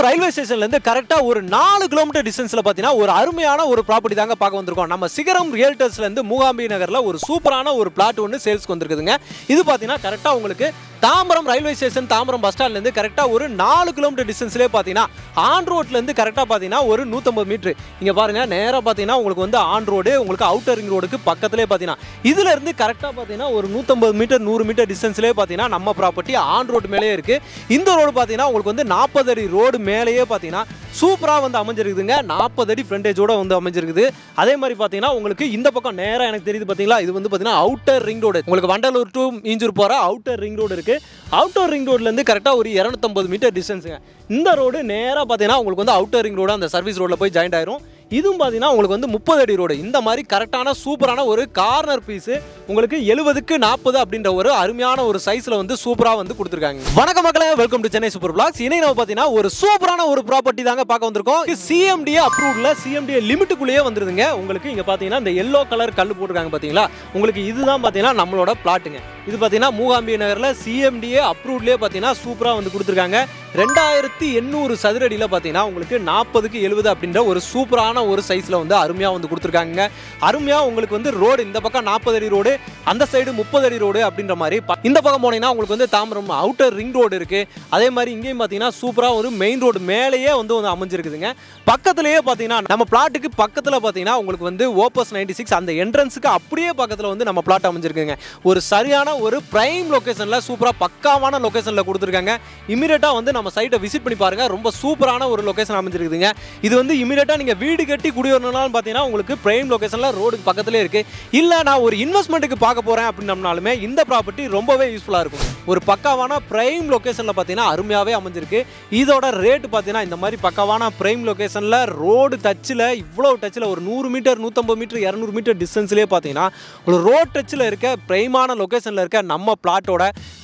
Railway ஸ்டேஷன்ல இருந்து கரெக்டா ஒரு 4 கிலோமீட்டர் டிஸ்டன்ஸ்ல பாத்தீங்கன்னா ஒரு அருமையான ஒரு ப்ராப்பர்ட்டி தாங்க பார்க்க வந்திருக்கோம். நம்ம சிகரம் ரியல்டர்ஸ்ல இருந்து மூகாம்பி நகர்ல ஒரு சூப்பரான ஒரு பிளாட் ஒன்று சேல்ஸ்க்கு வந்திருக்குதுங்க. இது பாத்தீங்கன்னா கரெக்டா உங்களுக்கு Tambaram railway station Tambaram bus ஸ்டாண்ட்ல இருந்து கரெக்டா ஒரு 4 கிலோமீட்டர் டிஸ்டன்ஸ்லயே பாத்தீங்கன்னா ஆன் ரோட்ல இருந்து கரெக்டா பாத்தீங்கன்னா ஒரு 150 மீட்டர். இங்க பாருங்க நேரா பாத்தீங்கன்னா உங்களுக்கு வந்து ஆன் ரோடு உங்களுக்கு அவுட்டர் ரிங் ரோடுக்கு பக்கத்திலே பாத்தீங்கன்னா இதுல இருந்து கரெக்டா பாத்தீங்கன்னா ஒரு 150 மீட்டர் 100 மீட்டர் டிஸ்டன்ஸ்லயே பாத்தீங்கன்னா நம்ம ப்ராப்பர்ட்டி ஆன் ரோடு மேலேயே இருக்கு. இந்த ரோடு பாத்தீங்கன்னா உங்களுக்கு வந்து 40 அடி ரோடு மேலேயே பாத்தீங்கன்னா சூப்பரா வந்து அமைஞ்சிருக்குதுங்க. 40 அடி ஃப்ரண்டேஜோட வந்து அமைஞ்சிருக்குது. அதே மாதிரி பாத்தீங்கன்னா உங்களுக்கு இந்த பக்கம் நேரா எனக்கு தெரியுது பாத்தீங்களா, இது வந்து பாத்தீங்கன்னா அவுட்டர் ரிங் ரோடு. உங்களுக்கு வண்டலூர் டு மீஞ்சூர் போற அவுட்டர் ரிங் ரோடு இருக்கு. அவுட்டர் ரிங் ரோட்ல இருந்து கரெக்டா ஒரு 250 மீட்டர் டிஸ்டன்ஸுங்க. இந்த ரோடு நேரா பாத்தீங்கன்னா உங்களுக்கு வந்து அவுட்டர் ரிங் ரோடு அந்த சர்வீஸ் ரோட்ல போய் ஜாயிண்ட் ஆயிரும். இதுவும் பார்த்தீங்கன்னா உங்களுக்கு வந்து 30 அடி ரோடு. இந்த மாதிரி கரெக்டான சூப்பரான ஒரு கார்னர் பீஸ் உங்களுக்கு 70க்கு 40 அப்படின்ற ஒரு அருமையான ஒரு சைஸ்ல வந்து சூப்பரா வந்து கொடுத்துருக்காங்க. வணக்கம் மக்களே, welcome to Chennai super blogs. இன்னைக்கு நம்ம பார்த்தீங்கன்னா ஒரு சூப்பரான ஒரு ப்ராப்பர்ட்டி தாங்க பார்க்க வந்திருக்கோம். சிஎம்டிஏ அப்ரூவ்ட்ல சிஎம்டிஏ லிமிட்டுக்குள்ளேயே வந்துருதுங்க. உங்களுக்கு இங்க பார்த்தீங்கன்னா இந்த எல்லோ கலர் கல் போட்டுருக்காங்க பார்த்தீங்களா, உங்களுக்கு இதுதான் பார்த்தீங்கன்னா நம்மளோட பிளாட்டுங்க. இது பார்த்தீங்கன்னா மூகாம்பி நகர்ல சிஎம்டிஏ அப்ரூவ்ட்லேயே பார்த்தீங்கன்னா சூப்பராக வந்து கொடுத்துருக்காங்க. 2800 சதுர அடியில் பார்த்தீங்கன்னா உங்களுக்கு 40க்கு 70 அப்படின்ற ஒரு சூப்பரான ஒரு சைஸில் வந்து அருமையாக வந்து கொடுத்துருக்காங்க. அருமையாக உங்களுக்கு வந்து ரோடு இந்த பக்கம் 40 அடி ரோடு, அந்த சைடு 30 அடி ரோடு அப்படின்ற மாதிரி. இந்த பக்கம் போனீங்கன்னா உங்களுக்கு வந்து தாம்பரம் அவுட்டர் ரிங் ரோடு இருக்குது. அதே மாதிரி இங்கேயும் பார்த்தீங்கன்னா சூப்பராக ஒரு மெயின் ரோடு மேலேயே வந்து அமைஞ்சிருக்குதுங்க. பக்கத்துலேயே பார்த்தீங்கன்னா நம்ம பிளாட்டுக்கு பக்கத்தில் பார்த்தீங்கன்னா உங்களுக்கு வந்து ஓப்பஸ் 96 அந்த என்ட்ரன்ஸுக்கு அப்படியே பக்கத்தில் வந்து நம்ம பிளாட் அமைஞ்சிருக்குங்க. ஒரு சரியான ஒரு பிரைம் லொகேஷனில் சூப்பராக பக்காவான லொகேஷனில் கொடுத்துருக்காங்க. இமீடியட்டாக வந்து நம்ம சைட்டை விசிட் பண்ணி பாருங்க. ரொம்ப சூப்பரான ஒரு லொகேஷன் அமைஞ்சிருக்குதுங்க. இது வந்து இமீடியட்டாக நீங்கள் வீடு கட்டி குடியேறணும்னாலும் பார்த்தீங்கன்னா உங்களுக்கு பிரைம் லொகேஷனில் ரோடுக்கு பக்கத்துலேயே இருக்குது. இல்லை நான் ஒரு இன்வெஸ்ட்மெண்ட்டுக்கு பார்க்க போகிறேன் அப்படின்னம்னாலுமே இந்த ப்ராப்பர்ட்டி ரொம்பவே யூஸ்ஃபுல்லாக இருக்கும். ஒரு பக்காவான பிரைம் லொகேஷனில் பார்த்தீங்கன்னா அருமையாகவே அமைஞ்சிருக்கு. இதோட ரேட்டு பார்த்தீங்கன்னா இந்த மாதிரி பக்காவான பிரைம் லொகேஷனில் ரோடு டச்சில் இவ்வளோ டச்சில் ஒரு 100 மீட்டர் 150 மீட்டர் 200 மீட்டர் டிஸ்டன்ஸ்லேயே பார்த்தீங்கன்னா ஒரு ரோட் டச்சில் இருக்க பிரைமான லொகேஷனில் இருக்க நம்ம பிளாட்டோட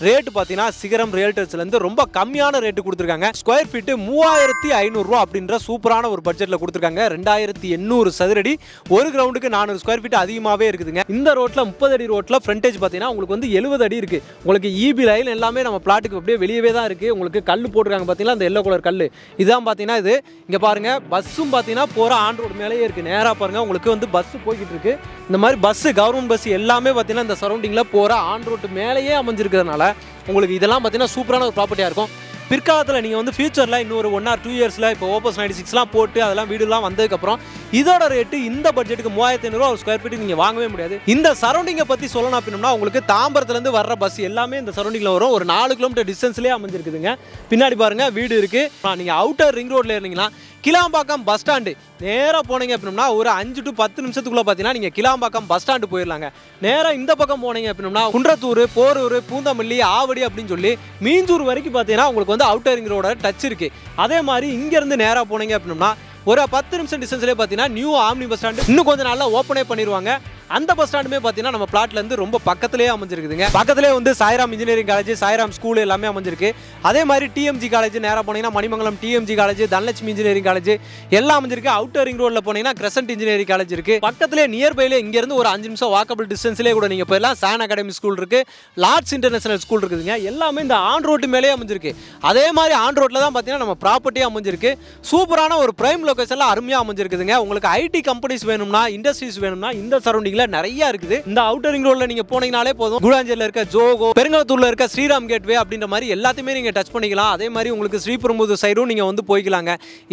ரேட்டு பார்த்தீங்கன்னா சிகரம் ரியல்டர்ஸ்லேருந்து ரொம்ப கம்மியான ரேட்டு கொடுத்துருக்காங்க. ஸ்கொயர் ஃபீட்டு 3500 ரூபா அப்படின்ற சூப்பரான ஒரு பட்ஜெட்டில் கொடுத்துருக்காங்க. 2800 சதுரடி, ஒரு கிரவுண்டுக்கு 400 ஸ்கொயர் ஃபீட் அதிகமாகவே இருக்குதுங்க. இந்த ரோட்டில் 30 அடி ரோட்டில் ஃப்ரண்டேஜ் பார்த்தீங்கன்னா உங்களுக்கு வந்து 70 அடி இருக்குது. உங்களுக்கு இபி லைன் எல்லாமே நம்ம பிளாட்டுக்கு அப்படியே வெளியவே தான் இருக்குது. உங்களுக்கு கல் போட்டுருக்காங்க பார்த்தீங்களா, அந்த எல்லோ கலர் கல் இதுதான் பார்த்தீங்கன்னா இது. இங்கே பாருங்கள் பஸ்ஸும் பார்த்தீங்கன்னா போகிற ஆன் ரோடு மேலேயே இருக்குது. நேராக பாருங்கள் உங்களுக்கு வந்து பஸ்ஸு போய்கிட்டு இருக்கு. இந்த மாதிரி பஸ்ஸு கவர்மெண்ட் பஸ் எல்லாமே பார்த்தீங்கன்னா இந்த சரௌண்டிங்கில் போகிற ஆன் ரோட்டு மேலேயே அமைஞ்சிருக்கிறதுனால உங்களுக்கு இதெல்லாம் பார்த்தீங்கன்னா சூப்பரான ஒரு ப்ராப்பர்ட்டியாக இருக்கும். பிற்காலத்தில் நீங்கள் வந்து ஃபியூச்சரில் இன்னொரு 1 or 2 இயர்ஸில் இப்போ ஓப்பஸ் 96லாம் போட்டு அதெல்லாம் வீடுலாம் வந்ததுக்கப்புறம் இதோட ரேட்டு இந்த பட்ஜெட்டுக்கு 3500 ரூபா ஒரு ஸ்கொயர் ஃபீட்டு நீங்கள் வாங்கவே முடியாது. இந்த சரௌண்டிங்கை பற்றி சொல்லணும் அப்படின்னா உங்களுக்கு தாம்பரத்துலேருந்து வர்ற பஸ் எல்லாமே இந்த சரௌண்டிங்கில் வரும். ஒரு 4 கிலோமீட்டர் டிஸ்டன்ஸ்லேயே அமைஞ்சிருக்குதுங்க. பின்னாடி பாருங்கள் வீடு இருக்குது. நீங்கள் அவுட்டர் ரிங் ரோட்டில் இருந்தீங்கன்னா கிளாம்பாக்கம் பஸ் ஸ்டாண்டு நேராக போனீங்க அப்படின்னா ஒரு 5 to 10 நிமிஷத்துக்குள்ளே பார்த்தீங்கன்னா நீங்கள் கிளாம்பாக்கம் பஸ் ஸ்டாண்டு போயிடலாங்க. நேராக இந்த பக்கம் போனீங்க அப்படின்னா குன்றத்தூர், போரூர், பூந்தமல்லி, ஆவடி அப்படின்னு சொல்லி மீஞ்சூர் வரைக்கும் பார்த்தீங்கன்னா உங்களுக்கு வந்து அவுட்டர் ரிங் ரோட டச் இருக்குது. அதே மாதிரி இங்கேருந்து நேராக போனீங்க அப்படின்னா ஒரு 10 நிமிஷம் டிஸ்டன்ஸ்லேயே பார்த்தீங்கன்னா நியூ ஆம்னி பஸ் ஸ்டாண்டு இன்னும் கொஞ்சம் நாளில் ஓப்பனே பண்ணிடுவாங்க. அந்த பஸ் ஸ்டாண்டுமே பார்த்தீங்கன்னா நம்ம பிளாட்லேருந்து ரொம்ப பக்கத்துலேயே அமைஞ்சிருக்குதுங்க. பக்கத்துலேயே வந்து Sairam engineering college, Sairam school எல்லாமே அமைஞ்சிருக்கு. அதே மாதிரி டிஎம்ஜி காலேஜ் நேராக போனீங்கன்னா Manimangalam DMG college, Dhanalakshmi engineering college எல்லாம் அமைஞ்சிருக்கு. அவுட்டர் ரிங் ரோடில் போனீங்கன்னா கிரசன்ட் இன்ஜினியரிங் காலேஜ் இருக்குது. பக்கத்துலேயே நியர்பைலே இங்கேருந்து ஒரு 5 நிமிஷம் வாக்கபிள் டிஸ்டன்ஸ்லேயே கூட நீங்கள் போயிடலாம். சான் அகாடமி ஸ்கூல் இருக்குது, லார்ட்ஸ் இன்டர்நேஷனல் ஸ்கூல் இருக்குதுங்க. எல்லாமே இந்த ஆன் ரோட்டு மேலேயே அமைஞ்சிருக்கு. அதே மாதிரி ஆன் ரோட்டில் தான் பார்த்தீங்கன்னா நம்ம ப்ராப்பர்ட்டியாக அமைஞ்சிருக்கு. சூப்பரான ஒரு பிரைம் லொகேஷனில் அருமையாக அமைஞ்சிருக்குதுங்க. உங்களுக்கு ஐடி கம்பெனிஸ் வேணும்னா, இண்டஸ்ட்ரீஸ் வேணும்னா இந்த சரௌண்டிங்கில் நிறைய இருக்குது. இந்த அவுட்டர் ரிங் ரோட்ல நீங்க போனீங்கனாலே போதும். குடாஞ்சேரியில் இருக்க ஜோகோ, பெருங்கலத்தூர்ல இருக்க ஸ்ரீராம் கேட்வே அப்படின்ற மாதிரி எல்லாத்தையுமே நீங்க டச் பண்ணிக்கலாம். அதே மாதிரி உங்களுக்கு ஸ்ரீபெரும்புதூர் சைடும் நீங்க வந்து போய்க்கலாங்க.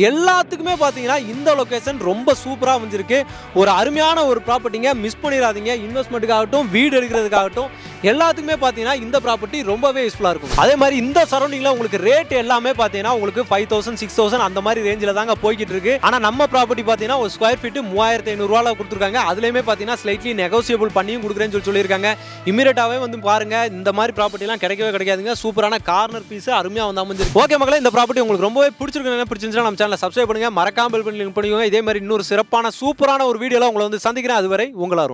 எல்லாத்துக்குமே பாத்தீங்கன்னா இந்த லொகேஷன் ரொம்ப சூப்பரா அமைஞ்சிருக்கு. ஒரு அருமையான ஒரு ப்ராப்பர்ட்டிங்க, மிஸ் பண்ணிடாதீங்க. இன்வெஸ்ட்மெண்ட்டுக்காகட்டும் வீடு எடுக்கிறதுக்காகட்டும் எல்லாத்துக்குமே பாத்தீங்கன்னா இந்த ப்ராப்பர்ட்டி ரொம்பவே யூஸ்ஃபுல்லா இருக்கும். அதே மாதிரி இந்த சரௌண்டிங்ல உங்களுக்கு ரேட் எல்லாமே பாத்தீங்கன்னா உங்களுக்கு 5000 6000 அந்த மாதிரி ரேஞ்சில தாங்க போய்கிட்டு இருக்கு. ஆனா நம்ம ப்ராப்பர்ட்டி பாத்தீங்கன்னா ஒரு ஸ்கொயர் ஃபீட் 3500 ரூபாயில கொடுத்துருக்காங்க. அதுலயுமே பாத்தீங்கன்னா ஸ்லைட்லி நெகோசியபிள் பண்ணியும் கொடுக்குறேன்னு சொல்லியிருக்காங்க. இமீடியட்டாவே வந்து பாருங்க, இந்த மாதிரி ப்ராப்பர்ட்டிலாம் கிடைக்கவே கிடைக்காதுங்க. சூப்பரான கார்னர் பீஸ் அருமையா வந்து அமைஞ்சிருக்கு. ஓகே மக்களே, இந்த ப்ராப்பர்ட்டி உங்களுக்கு ரொம்பவே பிடிச்சிருந்துச்சுன்னா நம்ம சேனலை சப்ஸ்கிரைப் பண்ணுங்க, மறக்காம பெல் பட்டன் கிளிக் பண்ணிக்கோங்க. இதே மாதிரி இன்னொரு சிறப்பான சூப்பரான ஒரு வீடியோல உங்களை வந்து சந்திக்கிறேன். அதுவரை உங்களாரும்.